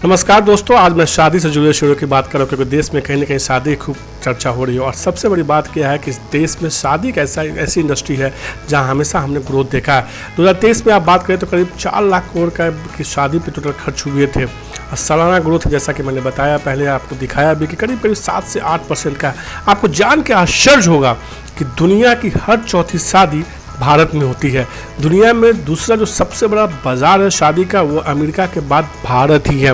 नमस्कार दोस्तों, आज मैं शादी से जुड़े शुरू की बात कर रहा हूँ क्योंकि देश में कहीं ना कहीं शादी खूब चर्चा हो रही है। और सबसे बड़ी बात क्या है कि इस देश में शादी एक ऐसी इंडस्ट्री है जहाँ हमेशा हमने ग्रोथ देखा है। 2023 में आप बात करें तो करीब 4 लाख करोड़ की शादी पे टोटल खर्च हुए थे। और सालाना ग्रोथ जैसा कि मैंने बताया पहले, आपको दिखाया भी कि करीब 7 से 8% का है। आपको जान के आश्चर्य होगा कि दुनिया की हर चौथी शादी भारत में होती है। दुनिया में दूसरा जो सबसे बड़ा बाजार है शादी का, वो अमेरिका के बाद भारत ही है।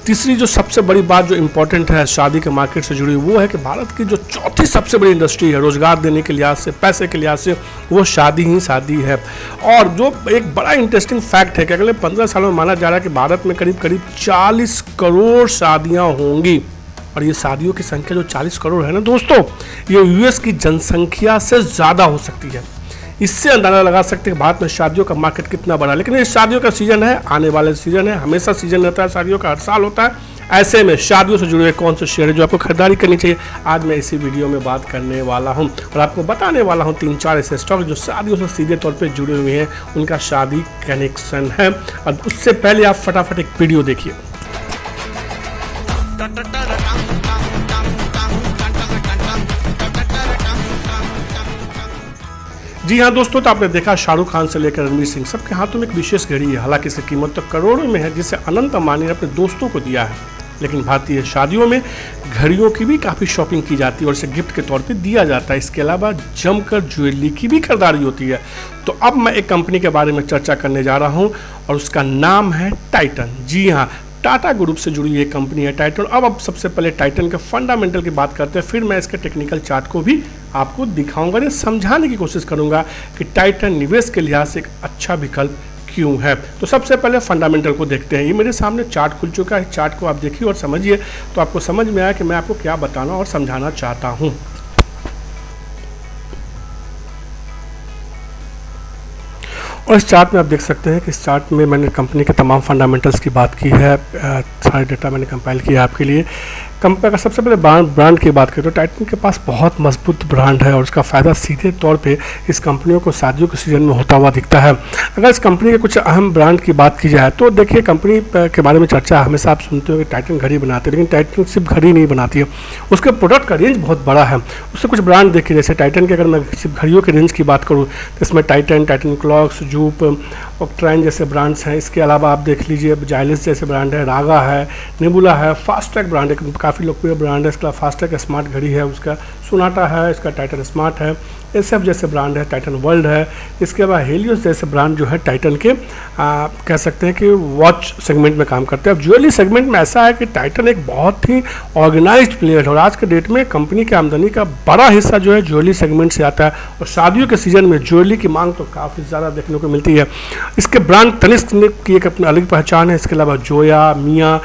तीसरी जो सबसे बड़ी बात जो इम्पोर्टेंट है शादी के मार्केट से जुड़ी, वो है कि भारत की जो चौथी सबसे बड़ी इंडस्ट्री है रोजगार देने के लिहाज से, पैसे के लिहाज से, वो शादी ही शादी है। और जो एक बड़ा इंटरेस्टिंग फैक्ट है कि अगले 15 सालों में माना जा रहा है कि भारत में करीब 40 करोड़ शादियाँ होंगी। और ये शादियों की संख्या जो 40 करोड़ है ना दोस्तों, ये यूएस की जनसंख्या से ज़्यादा हो सकती है। इससे अंदाजा लगा सकते हैं भारत में शादियों का मार्केट कितना बड़ा है। लेकिन ये शादियों का सीजन है, आने वाले सीजन है, हमेशा सीजन रहता है शादियों का, हर साल होता है। ऐसे में शादियों से जुड़े कौन से शेयर है जो आपको खरीदारी करनी चाहिए, आज मैं इसी वीडियो में बात करने वाला हूं। और आपको बताने वाला हूं 3-4 ऐसे स्टॉक जो शादियों से सीधे तौर पे जुड़े हुए हैं, उनका शादी कनेक्शन है। और उससे पहले आप फटाफट एक वीडियो देखिए। जी हाँ दोस्तों, तो आपने देखा शाहरुख खान से लेकर रणवीर सिंह सबके हाथों में एक विशेष घड़ी है। हालांकि इसकी कीमत तो करोड़ों में है, जिसे अनंत अंबानी ने अपने दोस्तों को दिया है। लेकिन भारतीय शादियों में घड़ियों की भी काफ़ी शॉपिंग की जाती है और इसे गिफ्ट के तौर पे दिया जाता है। इसके अलावा जमकर ज्वेलरी की भी खरीदारी होती है। तो अब मैं एक कंपनी के बारे में चर्चा करने जा रहा हूँ और उसका नाम है टाइटन। जी हाँ, टाटा ग्रुप से जुड़ी एक कंपनी है टाइटन। अब सबसे पहले टाइटन के फंडामेंटल की बात करते हैं, फिर मैं इसके टेक्निकल चार्ट को भी आपको दिखाऊंगा, ये समझाने की कोशिश करूंगा कि टाइटन निवेश के लिहाज से एक अच्छा विकल्प क्यों है। तो सबसे पहले फंडामेंटल को देखते हैं। ये मेरे सामने चार्ट खुल चुका है, चार्ट को आप देखिए और समझिए, तो आपको समझ में आया कि मैं आपको क्या बताना और समझाना चाहता हूँ। और इस चार्ट में आप देख सकते हैं कि इस चार्ट में मैंने कंपनी के तमाम फंडामेंटल्स की बात की है, सारे डेटा मैंने कंपाइल किया आपके लिए। कंपनी का सबसे पहले ब्रांड की बात करें तो टाइटन के पास बहुत मजबूत ब्रांड है और उसका फ़ायदा सीधे तौर पे इस कंपनियों को शादियों के सीजन में होता हुआ दिखता है। अगर इस कंपनी के कुछ अहम ब्रांड की बात की जाए तो देखिए, कंपनी के बारे में चर्चा हमेशा आप सुनते हो कि टाइटन घड़ी बनाती है, लेकिन टाइटन सिर्फ घड़ी नहीं बनाती है, उसके प्रोडक्ट का रेंज बहुत बड़ा है। उससे कुछ ब्रांड देखिए, जैसे टाइटन के अगर मैं सिर्फ घड़ियों के रेंज की बात करूँ तो इसमें टाइटन क्लॉक्स, जूप, ऑक्ट्राइन जैसे ब्रांड्स हैं। इसके अलावा आप देख लीजिए जाइलिस जैसे ब्रांड है, रागा है, नेबुला है, फास्ट्रैक ब्रांड है, काफ़ी लोकप्रिय ब्रांड है। इसका फास्ट्रैक स्मार्ट घड़ी है, उसका सोनाटा है, इसका टाइटन स्मार्ट है, एसएफ जैसे ब्रांड है, टाइटन वर्ल्ड है। इसके बाद हेलियोस जैसे ब्रांड जो है टाइटन के कह सकते हैं कि वॉच सेगमेंट में काम करते हैं। अब ज्वेलरी सेगमेंट में ऐसा है कि टाइटन एक बहुत ही ऑर्गेनाइज्ड प्लेयर है और आज के डेट में कंपनी की आमदनी का बड़ा हिस्सा जो है ज्वेलरी सेगमेंट से आता है। और शादियों के सीजन में ज्वेलरी की मांग तो काफ़ी ज़्यादा देखने को मिलती है। इसके ब्रांड तनिष्क की एक अपनी अलग पहचान है। इसके अलावा जोया, मिया,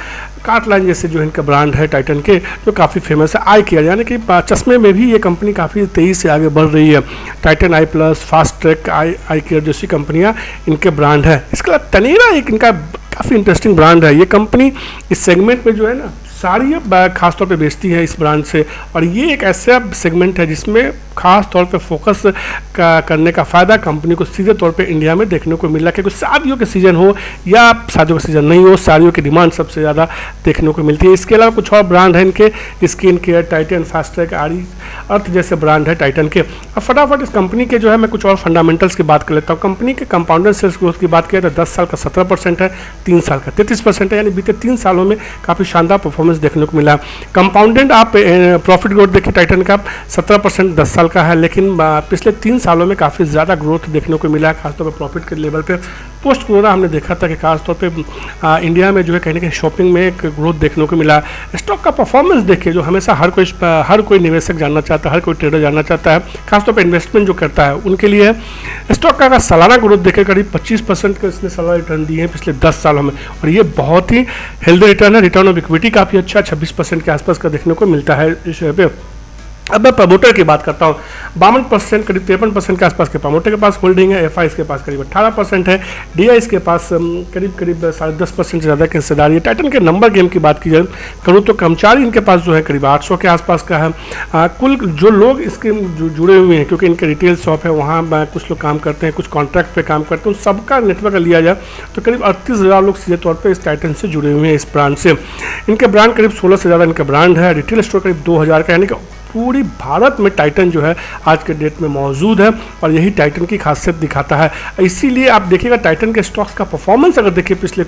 कार्टलाइन जैसे जो इनका ब्रांड है टाइटन के, जो काफ़ी फेमस है। आई केयर यानी कि चश्मे में भी ये कंपनी काफ़ी तेज़ी से आगे बढ़ रही है। टाइटन आई प्लस, फास्ट्रैक, आई केयर जैसी कंपनियां इनके ब्रांड है। इसके अलावा तनेरा एक इनका काफ़ी इंटरेस्टिंग ब्रांड है। ये कंपनी इस सेगमेंट में जो है ना साड़ी खासतौर पे बेचती है इस ब्रांड से। और ये एक ऐसा सेगमेंट है जिसमें खास तौर पे फोकस करने का फ़ायदा कंपनी को सीधे तौर पे इंडिया में देखने को मिला। कि कुछ शादियों के सीज़न हो या शादियों का सीज़न नहीं हो, साड़ियों की डिमांड सबसे ज़्यादा देखने को मिलती है। इसके अलावा कुछ और ब्रांड हैं इनके, स्किन केयर, टाइटन, फास्ट्रैक, आरी अर्थ जैसे ब्रांड है टाइटन के। अब फटाफट इस कंपनी के जो है मैं कुछ और फंडामेंटल्स की बात कर लेता हूँ। कंपनी के कंपाउंडर सेल्स ग्रोथ की बात करें तो 10 साल का 17% है, 3 साल का 33% है, यानी बीते 3 सालों में काफ़ी शानदार परफॉर्मेंस देखने को मिला। कंपाउंडेड आप प्रॉफिट ग्रोथ देखिए टाइटन का 17% 10 साल का है, लेकिन पिछले 3 सालों में काफ़ी ज़्यादा ग्रोथ देखने को मिला है, खासतौर पर प्रॉफिट के लेवल पे। पोस्ट कोरोना हमने देखा था कि खासतौर पे इंडिया में जो है कहीं ना कहीं शॉपिंग में एक ग्रोथ देखने को मिला। स्टॉक का परफॉर्मेंस देखिए, जो हमेशा हर कोई निवेशक जानना चाहता है, हर कोई ट्रेडर जानना चाहता है, खासतौर पर इन्वेस्टमेंट जो करता है उनके लिए। स्टॉक का सालाना ग्रोथ देखे करीब 25% का इसने सालाना रिटर्न दिए हैं पिछले 10 सालों में, और ये बहुत ही हेल्दी रिटर्न है। रिटर्न ऑफ इक्विटी काफ़ी अच्छा 26% के आसपास का देखने को मिलता है इस पे। अब मैं प्रमोटर की बात करता हूँ। 52% करीब 53% के आसपास के प्रमोटर के पास होल्डिंग है। एफ के पास करीब 18% है। डी के पास करीब 10.5% से ज़्यादा की हिस्सेदारी है। टाइटन के नंबर गेम की बात की जाए करूँ तो कर्मचारी इनके पास जो है करीब 800 के आसपास का है। कुल जो लोग इसके जुड़े हुए हैं, क्योंकि इनके रिटेल शॉप है, वहाँ कुछ लोग काम करते हैं, कुछ कॉन्ट्रैक्ट पे काम करते हैं, उन सबका नेटवर्क लिया जाए तो करीब 38,000 लोग सीधे तौर पर इस टाइटन से जुड़े हुए हैं, इस ब्रांड से। इनके ब्रांड करीब 16 से ज़्यादा इनका ब्रांड है। रिटेल स्टोर करीब 2000 का, यानी कि पूरी भारत में टाइटन जो है आज के डेट में मौजूद है और यही टाइटन की खासियत दिखाता है। इसीलिए आप देखिएगा टाइटन के स्टॉक्स का परफॉर्मेंस अगर देखिए पिछले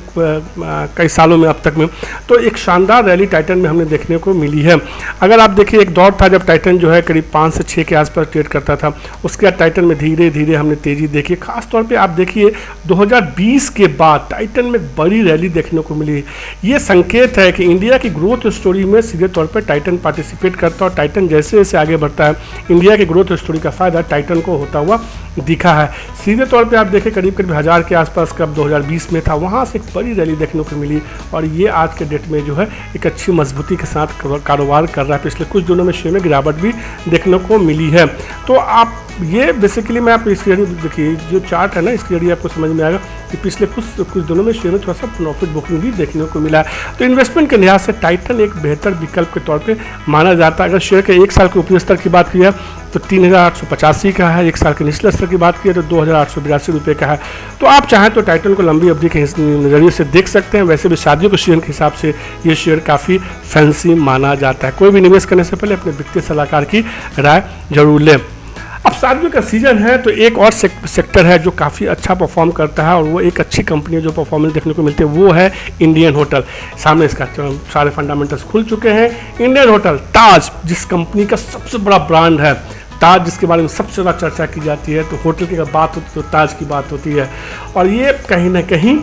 कई सालों में अब तक में, तो एक शानदार रैली टाइटन में हमने देखने को मिली है। अगर आप देखिए एक दौर था जब टाइटन जो है करीब 5 से 6 के आसपास ट्रेड करता था, उसके बाद टाइटन में धीरे धीरे हमने तेज़ी देखी। खासतौर पर आप देखिए 2020 के बाद टाइटन में बड़ी रैली देखने को मिली। ये संकेत है कि इंडिया की ग्रोथ स्टोरी में सीधे तौर पर टाइटन पार्टिसिपेट करता और टाइटन जैसे जैसे आगे बढ़ता है, इंडिया के ग्रोथ स्टोरी का फायदा टाइटन को होता हुआ दिखा है। सीधे तौर पे आप देखें करीब 1000 के आसपास कब 2020 में था, वहाँ से एक बड़ी रैली देखने को मिली और ये आज के डेट में जो है एक अच्छी मजबूती के साथ कारोबार कर रहा है। पिछले कुछ दिनों में शेयर में गिरावट भी देखने को मिली है। तो आप ये बेसिकली मैं आप इसकी जरिए देखिए जो चार्ट है ना, इसके जरिए आपको समझ में आएगा कि पिछले कुछ दिनों में शेयर में थोड़ा सा प्रॉफिट बुकिंग भी देखने को मिला है। तो इन्वेस्टमेंट के लिहाज से टाइटन एक बेहतर विकल्प के तौर पे माना जाता है। अगर शेयर के एक साल के ऊपरी स्तर की बात की है तो 3885 का है, एक साल के निचले स्तर की बात की है तो 2882 रुपये का है। तो आप चाहें तो टाइटन को लंबी अवधि के नज़रिए से देख सकते हैं। वैसे भी शादियों के सीजन के हिसाब से ये शेयर काफ़ी फैंसी माना जाता है। कोई भी निवेश करने से पहले अपने वित्तीय सलाहकार की राय जरूर लें। अब शादियों का सीजन है तो एक और सेक्टर है जो काफ़ी अच्छा परफॉर्म करता है और वो एक अच्छी कंपनी है जो परफॉर्मेंस देखने को मिलती है, वो है इंडियन होटल। सामने इसका सारे फंडामेंटल्स खुल चुके हैं। इंडियन होटल, ताज जिस कंपनी का सबसे बड़ा ब्रांड है, ताज जिसके बारे में सबसे ज़्यादा चर्चा की जाती है, तो होटल की अगर बात होती है तो ताज की बात होती है। और ये कहीं ना कहीं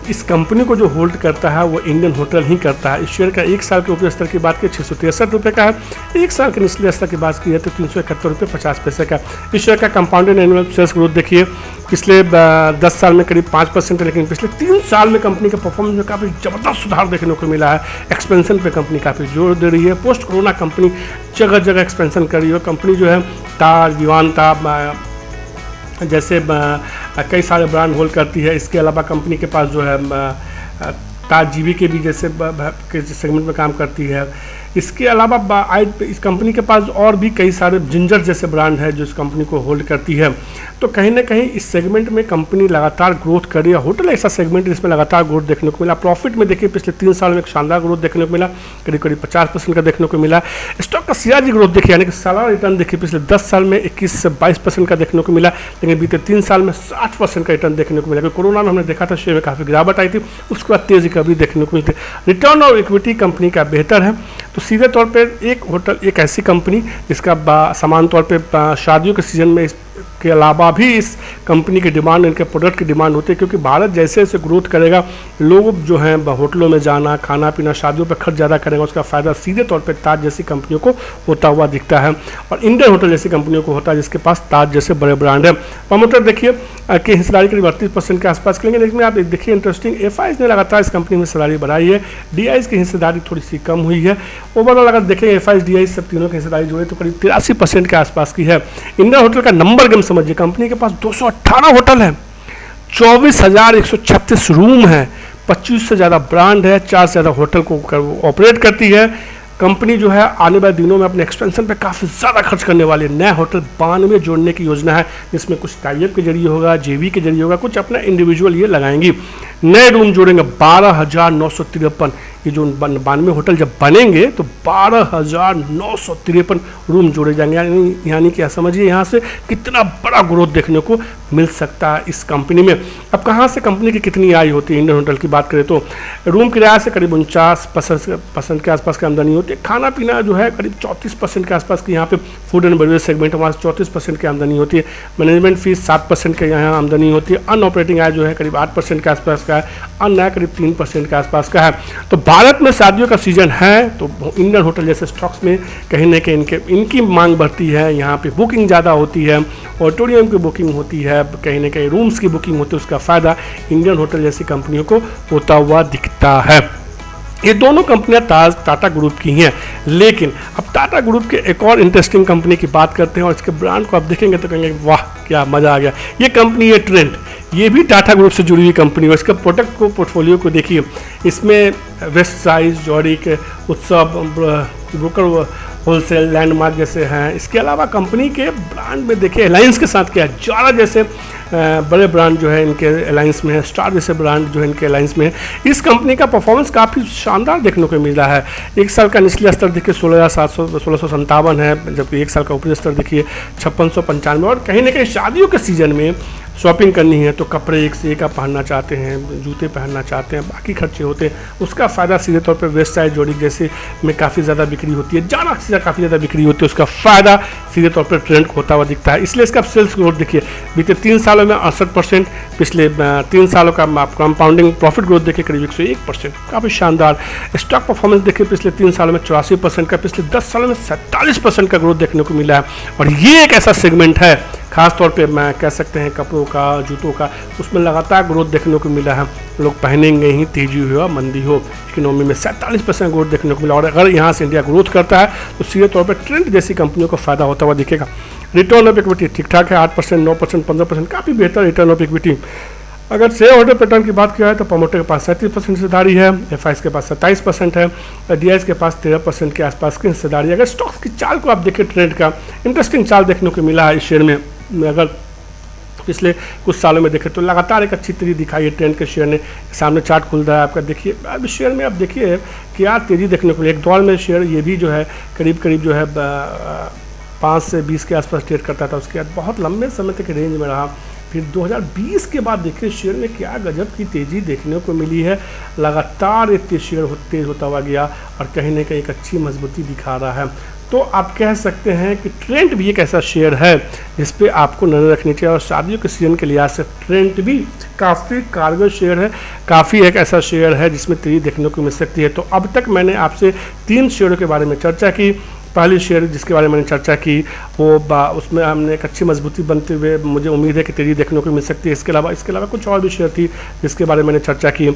इस कंपनी को जो होल्ड करता है वो इंडियन होटल ही करता है। इस शेयर का एक साल के ऊपरी स्तर की बात की 663 रुपये का है, एक साल के निचले स्तर की बात की है तो 371 रुपये 50 पैसे का। इस शेयर का कंपाउंडेड एनुअल सेल्स ग्रोथ देखिए पिछले 10 साल में करीब 5% है, लेकिन पिछले 3 साल में कंपनी के परफॉर्मेंस में काफ़ी ज़बरदस्त सुधार देखने को मिला है। एक्सपेंशन पे कंपनी काफ़ी जोर दे रही है। पोस्ट कोरोना कंपनी जगह जगह एक्सपेंशन कर रही है। कंपनी जो है ताज, विवांता जैसे कई सारे ब्रांड होल्ड करती है। इसके अलावा कंपनी के पास जो है ताज जीवी के भी जैसे सेगमेंट में काम करती है। इसके अलावा इस कंपनी के पास और भी कई सारे जिंजर जैसे ब्रांड है जो इस कंपनी को होल्ड करती है। तो कहीं ना कहीं इस सेगमेंट में कंपनी लगातार ग्रोथ कर रही है। होटल ऐसा सेगमेंट जिसमें लगातार ग्रोथ देखने को मिला। प्रॉफिट में देखिए पिछले 3 साल में एक शानदार ग्रोथ देखने को मिला, करीब 50% का देखने को मिला। स्टॉक का सीआरजी ग्रोथ देखिए, यानी कि सालाना रिटर्न देखिए पिछले 10 साल में 21 से 22% का देखने को मिला, लेकिन बीते 3 साल में 60% का रिटर्न देखने को मिला। क्योंकि कोरोना में हमने देखा था शेयर में काफ़ी गिरावट आई थी, उसके बाद तेज रिकवरी देखने को मिली थी। रिटर्न और इक्विटी कंपनी का बेहतर है। तो सीधे तौर पर एक होटल एक ऐसी कंपनी जिसका समान तौर पर शादियों के सीजन में के अलावा भी इस कंपनी की डिमांड, इनके प्रोडक्ट की डिमांड होती है। क्योंकि भारत जैसे जैसे ग्रोथ करेगा, लोग जो हैं होटलों में जाना, खाना पीना, शादियों पर खर्च ज़्यादा करेगा, उसका फ़ायदा सीधे तौर पे ताज जैसी कंपनियों को होता हुआ दिखता है और इंडियन होटल जैसी कंपनियों को होता है जिसके पास ताज जैसे बड़े ब्रांड है। प्रमोटर देखिए कि हिस्सेदारी करीब 38% के आसपास करेंगे, लेकिन आप देखिए इंटरेस्टिंग एफआईज ने लगातार इस कंपनी में हिस्सेदारी बढ़ाई है। डीआईज की हिस्सेदारी थोड़ी सी कम हुई है। ओवरऑल अगर देखें एफआईज डीआईज सब तीनों की हिस्सेदारी जोड़े तो करीब 83% के आसपास की है। इंडियन होटल का नंबर गेम समझिए, कंपनी के पास 218 होटल है, 24,136 रूम है, 25 से ज़्यादा ब्रांड है, 4 से ज़्यादा होटल को ऑपरेट करती है। कंपनी जो है आने वाले दिनों में अपने एक्सपेंशन पे काफ़ी ज़्यादा खर्च करने वाली है। नया होटल 92 जोड़ने की योजना है, जिसमें कुछ टाइप के जरिए होगा, जेवी के जरिए होगा, कुछ अपना इंडिविजुअल ये लगाएंगी। नए रूम जोड़ेंगे 12,953। ये जो 92 होटल जब बनेंगे तो 12,953 रूम जोड़े जाएंगे। यानी कि समझिए यहाँ से कितना बड़ा ग्रोथ देखने को मिल सकता है इस कंपनी में। अब कहाँ से कंपनी की कितनी आय होती है इंडियन होटल की बात करें तो रूम किराया से करीब 49% के आसपास की आमदनी होती है। खाना पीना जो है करीब 34% के आसपास की यहाँ पे फूड एंड बेवरेज सेगमेंट हमारे 34% की आमदनी होती है। मैनेजमेंट फीस 7% के यहाँ आमदनी होती है। अनऑपरेटिंग आय जो है करीब 8% के आसपास का है, अन आय करीब 3% के आसपास का है। तो भारत में शादियों का सीजन है तो इंडियन होटल जैसे स्टॉक्स में कहीं ना कहीं इनकी मांग बढ़ती है। यहाँ पे बुकिंग ज़्यादा होती है, ऑडिटोरियम की बुकिंग होती है, कहीं ना कहीं रूम्स की बुकिंग होती है, उसका फ़ायदा इंडियन होटल जैसी कंपनियों को होता हुआ दिखता है। ये दोनों कंपनियां टाटा ग्रुप की हैं। लेकिन अब टाटा ग्रुप के एक और इंटरेस्टिंग कंपनी की बात करते हैं और इसके ब्रांड को आप देखेंगे तो कहेंगे वाह क्या मज़ा आ गया। ये कंपनी है ट्रेंट, ये भी टाटा ग्रुप से जुड़ी हुई कंपनी है। इसका प्रोडक्ट को पोर्टफोलियो को देखिए, इसमें वेस्ट साइड, जॉरिक, उत्सव, ब्रोकर होलसेल, लैंडमार्क जैसे हैं। इसके अलावा कंपनी के ब्रांड में देखिए अलायंस के साथ क्या है, जारा जैसे बड़े ब्रांड जो है इनके अलायंस में है, स्टार जैसे ब्रांड जो है इनके अलायंस में है। इस कंपनी का परफॉर्मेंस काफ़ी शानदार देखने को मिला है। एक साल का निचले स्तर देखिए 16,757 है, जबकि एक साल का ऊपरी स्तर देखिए 5695। और कहीं ना कहीं शादियों के सीजन में शॉपिंग करनी है तो कपड़े एक से एक आप पहनना चाहते हैं, जूते पहनना चाहते हैं, बाकी खर्चे होते हैं, उसका फ़ायदा सीधे तौर पे वेस्ट साइड, जोड़ी जैसे में काफ़ी ज़्यादा बिक्री होती है, जारा से काफ़ी ज़्यादा बिक्री होती है, उसका फ़ायदा सीधे तौर पर ट्रेंड होता हुआ दिखता है। इसलिए इसका सेल्स ग्रोथ देखिए बीते 3 सालों में 68%, पिछले 3 सालों का कंपाउंडिंग प्रॉफिट ग्रोथ देखिए करीब 101%, काफ़ी शानदार। स्टॉक परफॉर्मेंस देखिए पिछले 3 सालों में 84% का, पिछले 10 सालों में 47% का ग्रोथ देखने को मिला है। और ये एक ऐसा सेगमेंट है, खास तौर पे मैं कह सकते हैं कपड़ों का, जूतों का, उसमें लगातार ग्रोथ देखने को मिला है। लोग पहनेंगे ही, तेजी हो या मंदी हो। इकोनॉमी में 47% ग्रोथ देखने को मिला। और अगर यहाँ से इंडिया ग्रोथ करता है तो सीधे तौर पर ट्रेंड जैसी कंपनियों को फायदा होता हुआ दिखेगा। रिटर्न ऑफ इक्विटी ठीक ठाक है, 8%, 9%, 15%, काफ़ी बेहतर रिटर्न ऑफ इक्विटी। अगर शेयर होल्डर पैटर्न की बात किया है तो प्रमोटर के पास 37% हिस्सेदारी है, एफआईएस के पास 27% है, डीआईएस के पास 13% के आसपास की हिस्सेदारी है। अगर स्टॉक्स की चाल को आप देखें, ट्रेंड का इंटरेस्टिंग चाल देखने को मिला है इस शेयर में। अगर पिछले कुछ सालों में देखें तो लगातार एक अच्छी तेजी दिखाई है ट्रेंड के शेयर ने। सामने चार्ट खुल रहा है आपका, देखिए अब शेयर में आप देखिए क्या तेज़ी देखने को मिली। एक दौर में शेयर ये भी जो है करीब जो है 5 से 20 के आसपास ट्रेड करता था, उसके बाद बहुत लंबे समय तक रेंज में रहा। फिर 2020 के बाद देखिए शेयर में क्या गजब की तेज़ी देखने को मिली है। लगातार एक शेयर तेज होता हुआ गया और कहीं ना कहीं एक अच्छी मजबूती दिखा रहा है। तो आप कह सकते हैं कि ट्रेंड भी एक ऐसा शेयर है जिस पे आपको नज़र रखनी चाहिए। और शादियों के सीजन के लिहाज से ट्रेंड भी काफ़ी कारगर शेयर है, काफ़ी एक ऐसा शेयर है जिसमें तेज़ी देखने को मिल सकती है। तो अब तक मैंने आपसे 3 शेयरों के बारे में चर्चा की। पहली शेयर जिसके बारे में मैंने चर्चा की वो उसमें हमने एक अच्छी मजबूती बनते हुए मुझे उम्मीद है कि तेज़ी देखने को मिल सकती है। इसके अलावा कुछ और भी शेयर थी जिसके बारे में मैंने चर्चा की।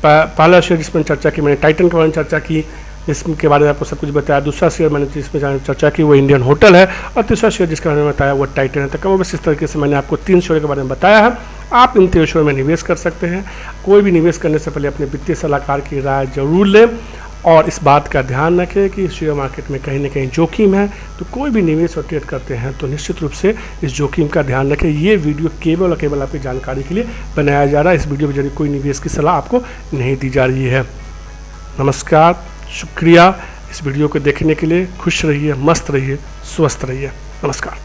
पहला शेयर जिसमें चर्चा की मैंने टाइटन के बारे में चर्चा की, इसके बारे में आपको सब कुछ बताया। दूसरा शेयर मैंने जिसमें चर्चा की वो इंडियन होटल है, और तीसरा शेयर जिसके बारे में बताया वो टाइटन है। तो कम बस इस तरीके से मैंने आपको 3 शेयर के बारे में बताया है। आप इन 3 शेयर में निवेश कर सकते हैं। कोई भी निवेश करने से पहले अपने वित्तीय सलाहकार की राय जरूर लें और इस बात का ध्यान रखें कि शेयर मार्केट में कहीं ना कहीं जोखिम है। तो कोई भी निवेश और ट्रेड करते हैं तो निश्चित रूप से इस जोखिम का ध्यान रखें। ये वीडियो केवल और केवल आपकी जानकारी के लिए बनाया जा रहा है। इस वीडियो के जरिए कोई निवेश की सलाह आपको नहीं दी जा रही है। नमस्कार, शुक्रिया इस वीडियो को देखने के लिए। खुश रहिए, मस्त रहिए, स्वस्थ रहिए। नमस्कार।